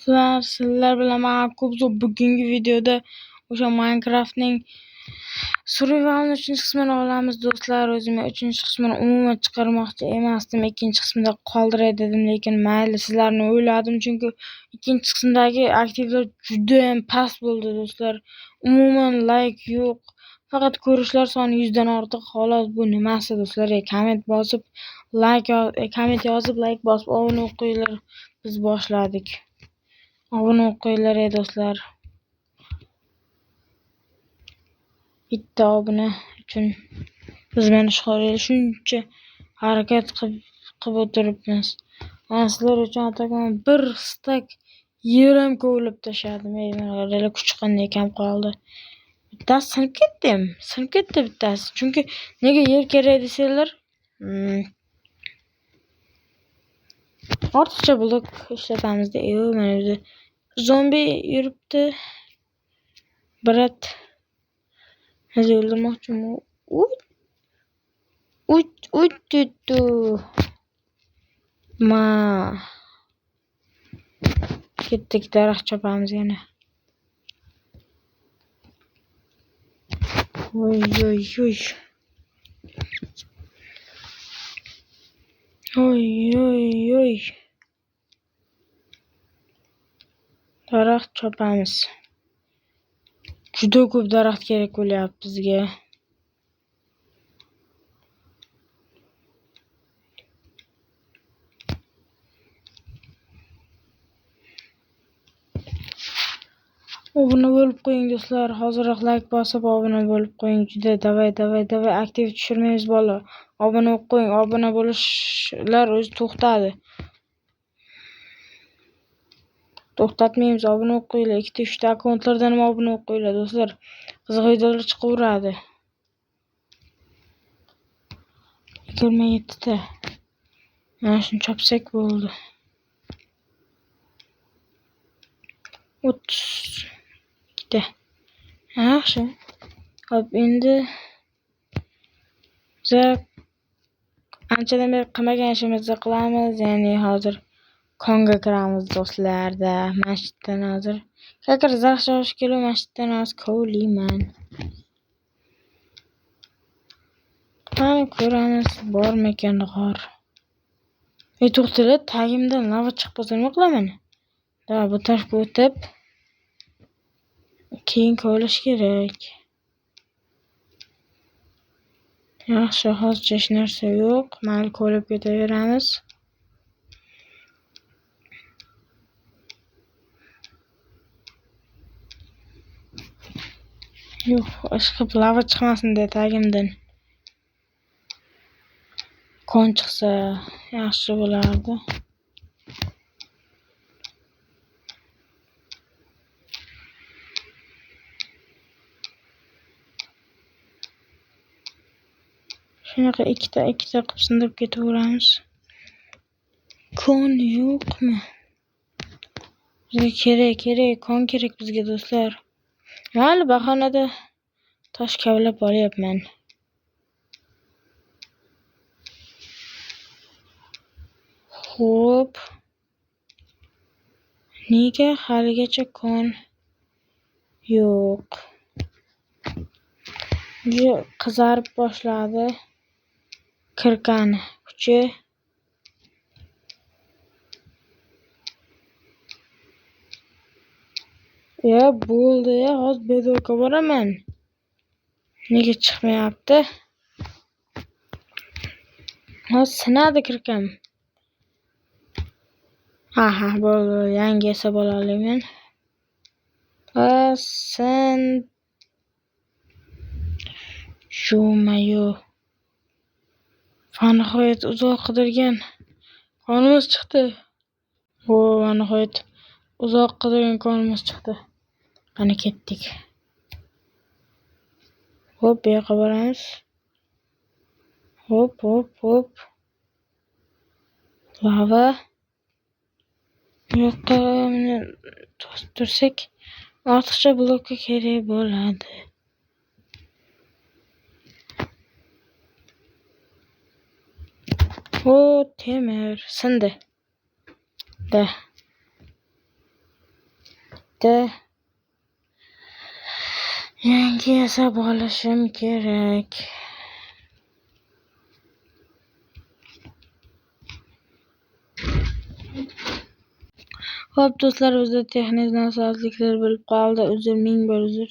Sizlar bilan Ma'qubzo bugungi videoda o'sha Minecraftning Survival'ning 3-qismini olamiz do'stlar. O'zim 3-qismini umuman chiqarmoqchi emasdim. 2-qismida qoldiray dedim, lekin mayli, sizlarni o'yladim, chunki 2-qismdagi aktivlar juda ham past bo'ldi do'stlar. Umuman like yo'q. Faqat ko'rishlar soni 100 dan ortiq. Xolos, bu nimasi do'stlar? Komment bosib, komment yozib, like bosib obuna qo'yinglar. Biz boshladik. Obuna qo'yinglar do'stlar. Bitta obuna uchun biz mana shuncha harakat qilib o'tiribmiz. Mana sizlar uchun atakan bir stak yer ham kovlab tashladim. Mana kuch qanday kam qoldi. Bittasi sinib ketdi bittasi. Chunki nega yer kerak desanglar, ortiqcha blok ishlatamizda. Mana bu zombi yuribdi. Brat hozir o'ldirmoqchiman. Tuttu. Ketdik, daraxt chopamiz yana. Oy. Daraxt chopamiz. Juda ko'p daraxt kerak bo'lyapti bizga. Obuna bo'lib qo'ying do'stlar. Hozirroq like bosib obuna bo'lib qo'ying. Juda davay aktiv tushirmaymiz bola. Obuna qo'ying. Obuna bo'lishlar o'zi to'xtadi. To'xtatmaymiz. Obuna qo'yinglar. 2-3 ta akkauntlardan ham obuna qo'yinglar do'stlar. Qiziq videolar chiqaveradi. 27 ta. Mana shuni chopsak bo'ldi. 32 ta. Yaxshi. Hop, endi anchadan beri qilmagan ishimizni qilamiz. Ya'ni hozir konga kiramiz do'stlarda. Masjiddan hozir kakir zarxshosh kilo masjiddan hozir kovlayman. Qani ko'ramiz bormikan g'or. To'xtala, tagimdan lava chiqib qolsa nima qilaman? Bu tarafga o'tib keyin kovlash kerak. Yaxshi, hozircha hech narsa yo'q. Mayli, kovlab ketaveramiz. Yo'q, ishqib lava chiqmasin de tagimdan. Kon chiqsa yaxshi bo'lardi. Shunaqa ikkita qilib sindirib ketaveramiz. Kon yo'qmi? Bizga kerak, kon kerak bizga do'stlar. Mayli, bahonada tosh kavlab olyapman. Xo'p. Nega haligacha kon yo'q? Qizarib boshladi. Kirkani kuchi. Bo'ldi, hozir bedorga boraman. Nega chiqmayapti? Hozir sinadi kirkam. Aha, bo'ldi. Yangi yasab olaman. Sen Shumayo. Nihoyat uzoq qidirgan konimiz chiqdi. Nihoyat uzoq qidirgan konimiz chiqdi. Qani ketdik. Hop, bu yoqqa boramiz. Hop. Lava. Bu yoqqa to'sib tursak, ortiqcha blokka kerak bo'ladi. Temir sindi. bitta yangi yasab olishim kerak. Xo'p do'stlar, bizda texnik nosozliklar bo'lib qoldi. Uzr, ming bir uzr.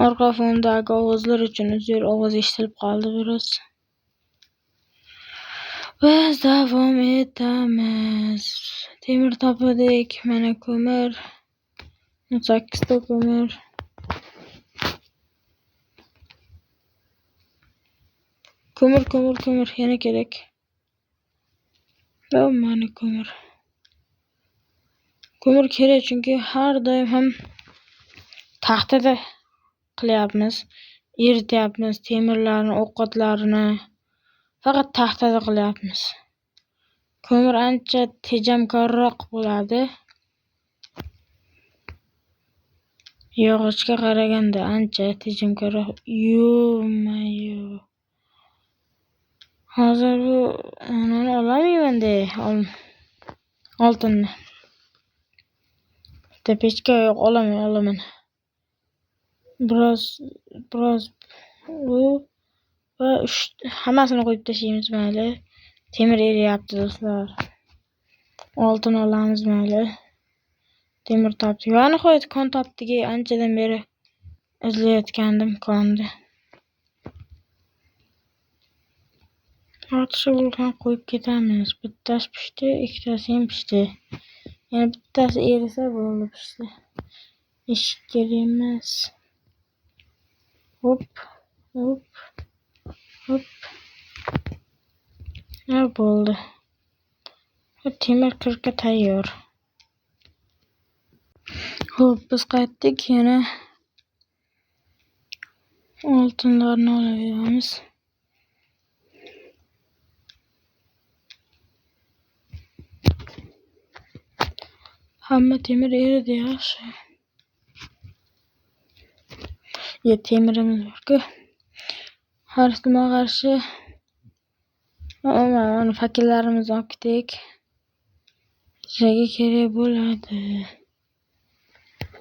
Orqa fondagi ovozlar uchun uzr, ovoz eshitilib qoldi biroz. Biz davom etamiz. Temir topadik, mana ko'mir. 8 ta ko'mir. Ko'mir yana kerak. Va mana ko'mir. Ko'mir kerak chunki har doim ham taxtada qilyapmiz, erityapmiz temirlarni, ovqatlarni faqat taxtada qilyapmiz. Ko'mir ancha tejamkorroq bo'ladi. Yog'ochga qaraganda ancha tejamkorroq. Yo-mayo. Hozir bu anani olamayman-da, oltinni. Bitta pechka yo'q, olaman. Biroz va hammasini qo'yib tashlaymiz mayli. Temir eriyapti do'stlar. Oltin olamiz mayli. Temir topdik. Va nihoyat kon topdik. Anchadan beri izlayotgandim konni. Ortiqcha bo'lgan qo'yib ketamiz. Bittasi pishdi, ikkitasi ham pishdi. Yana bittasi erisa bo'ldi pishdi. Eshik kerak emas. Hop. Ya bo'ldi. Temir kirka tayyor. Xo'p, biz qaytdik, yana oltinlarni olaveramiz. Hamma temir eridi yaxshi. Temirimiz bor-ku. Har ehtimolga qarshi mana fakillarimizni olib ketdik. Joyga kerak bo'ladi.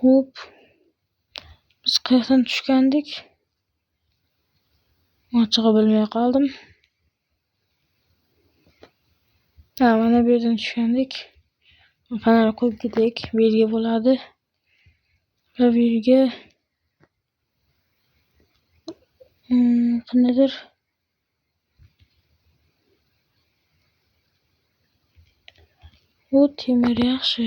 Hop. Biz qayerdan tushgandik? Ochig'i bilmay qoldim. Mana bu yerdan tushgandik. Fanar qo'yib ketdik. Bu yerga bo'ladi. Va bu yerga qandadir bu temir yaxshi.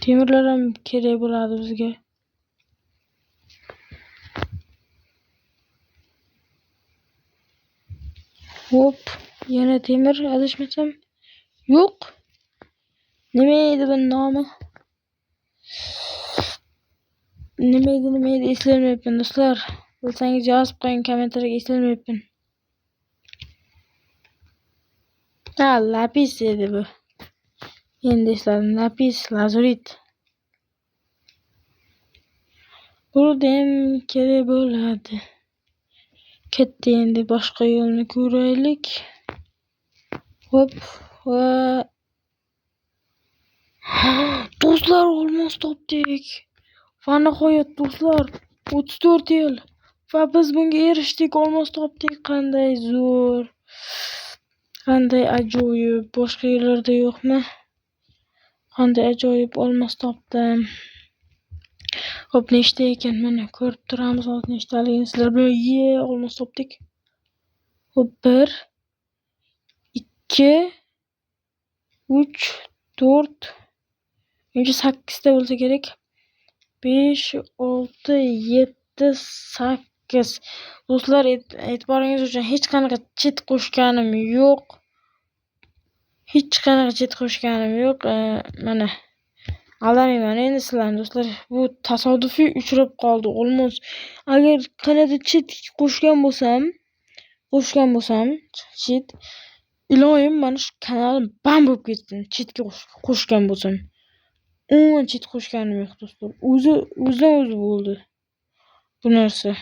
Temirlar ham kerak bo'ladi bizga. Hop, yana temir adashmasam. Yo'q. Nima edi bu nomi? Nima edi eslamayapman do'stlar. Bilsangiz yozib qo'ying kommentariyga, eslamayapman. Lapis edi bu. Endi esladim, lapis lazurit. Burdem kerak bo'ladi. Ketdi, endi boshqa yo'lni ko'raylik. Hop, va do'stlar, olmos topdik. Va nihoyat do'stlar, 34 yil. Va biz bunga erishdik, olmos topdik. Qanday zo'r. Qanday ajoyib. Boshqa yerlarda yo'qmi? Qanday ajoyib olmos topdim. Xo'p, nechta ekan? Mana ko'rib turamiz, hozir nechtaligini sizlar bilan olmos topdik. Xo'p, 1 2 3 4 8 ta bo'lsa kerak. 5 6 7 8. Do'stlar, e'tiboringiz uchun hech qanaqa chet qo'shganim yo'q. Mana aldamayman endi sizlarni do'stlar. Bu tasodifiy uchrab qoldi olmos. Agar qanday chet qo'shgan bo'lsam, chet iloyim, mana shu kanalim bam bo'lib ketsin. Chetga qo'shgan bo'lsam. Umuman chet qo'shganim yo'q do'stlar. O'zidan bo'ldi bu narsa.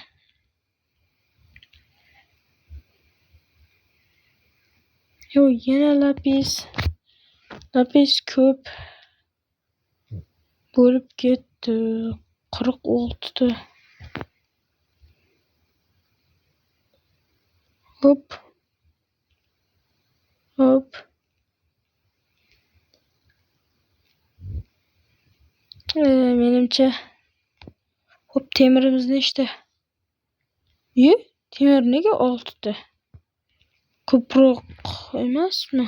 Yo, yana lapis. Lapis ko'p bo'lib ketdi. 46 ta. Hop. Hop. Menimcha hop temirimiz nechta? Temir nega 6 ta? Ko'proq emasmi?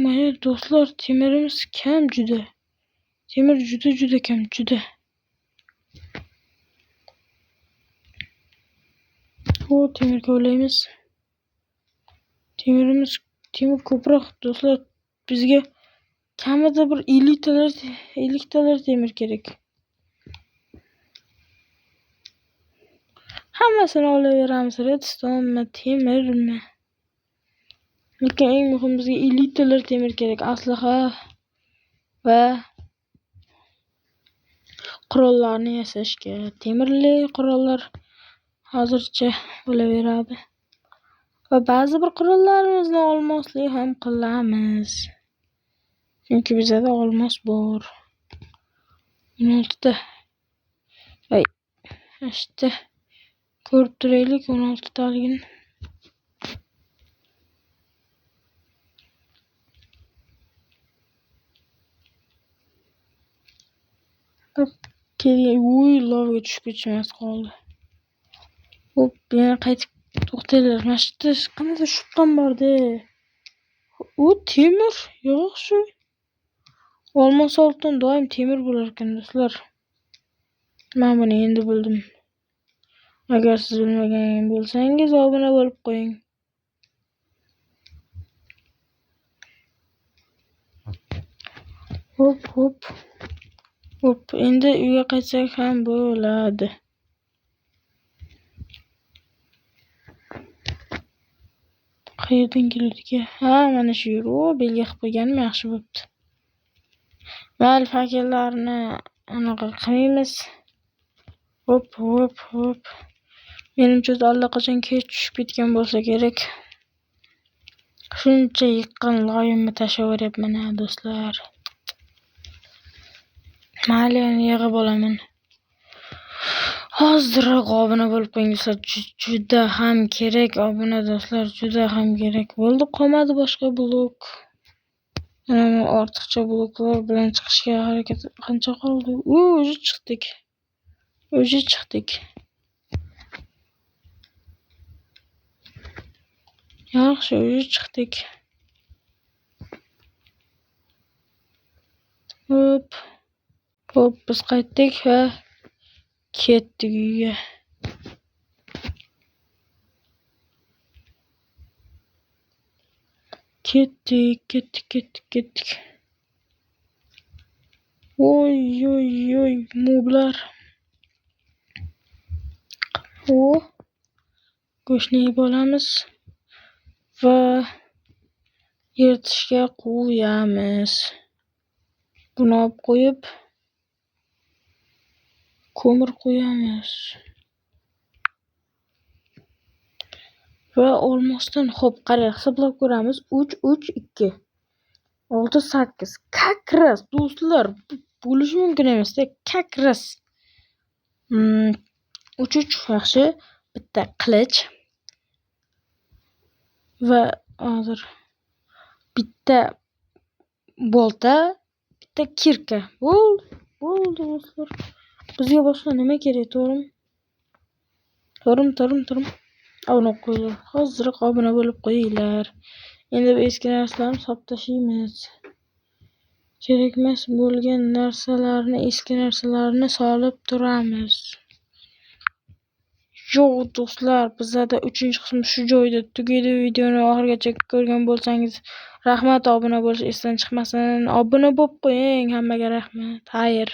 Mana do'stlar, temirimiz kam juda. Temir juda kam, juda. Temir kovlaymiz. Temir ko'proq do'stlar. Bizga kamida bir 50 talar temir kerak. Hammasini olaveramiz. Redstone'mi, temirmi? Lekin eng muhim bizga 50 talar temir kerak. Aslaha va qurollarni yasashga. Temirli qurollar hozircha bo'laveradi. Va ba'zi bir qurollarimizni olmoslik ham qilamiz. Chunki bizda olmos bor. 16 ta. İşte ko'rib turaylik 16 taligini. Lavga tushib ketishimiz qoldi. Hop, yana qaytib to'xtanglar. Mana shu yerda qanday shubham bor-da. Temir, yo'q shu. Olmos oltin doim temir bo'lar ekan do'stlar. Men buni endi bildim. Agar siz bilmagan bo'lsangiz, obuna bo'lib qo'ying. Hop, endi uyga qaytsak ham bo'ladi. Qayerdan keldik-a? Mana shu yer. Belgi qilib qo'yganim yaxshi bo'pti. Mayli, fakellarni anaqa qilmaymiz. Hop. Menimcha allaqachon kech tushib ketgan bo'lsa kerak. Shuncha yiqqan loyimni tashlaveryapman do'stlar. Mayli, yig'ib olaman. Hozirroq obuna bo'lib qo'ying do'stlar. Juda ham kerak obuna do'stlar, juda ham kerak. Bo'ldi, qolmadi boshqa blok. Ortiqcha bloklar bilan chiqishga harakat qancha qoldi? O'zi chiqdik. Yaxshi, o'zi chiqdik. Hop, biz qaytdik va ketdik uyga. Ketdik. Oy, moblar. Go'shtni yeb olamiz va eritishga qo'yamiz. Buni olib qo'yib ko'mir qo'yamiz. Va olmosdan qarang, hisoblab ko'ramiz. 3 2 6 8. Kakras do'stlar, bo'lishi mumkin emas-da, kakras. 3 yaxshi. Bitta qilich va hozir bitta bolta, bitta kirka. Bo'ldi do'stlar. Bizga boshqa nima kerak? To'rim. Obuna qo'yinglar. Hozirroq obuna bo'lib qo'yinglar. Endi bu eski narsalarni solib tashlaymiz. Kerakmas bo'lgan eski narsalarni solib turamiz. Yo'q do'stlar, bizda 3-qism shu joyda tugaydi. Videoni oxirigacha ko'rgan bo'lsangiz rahmat, obuna bo'lish esdan chiqmasin. Obuna bo'lib qo'ying. Hammaga rahmat. Xayr.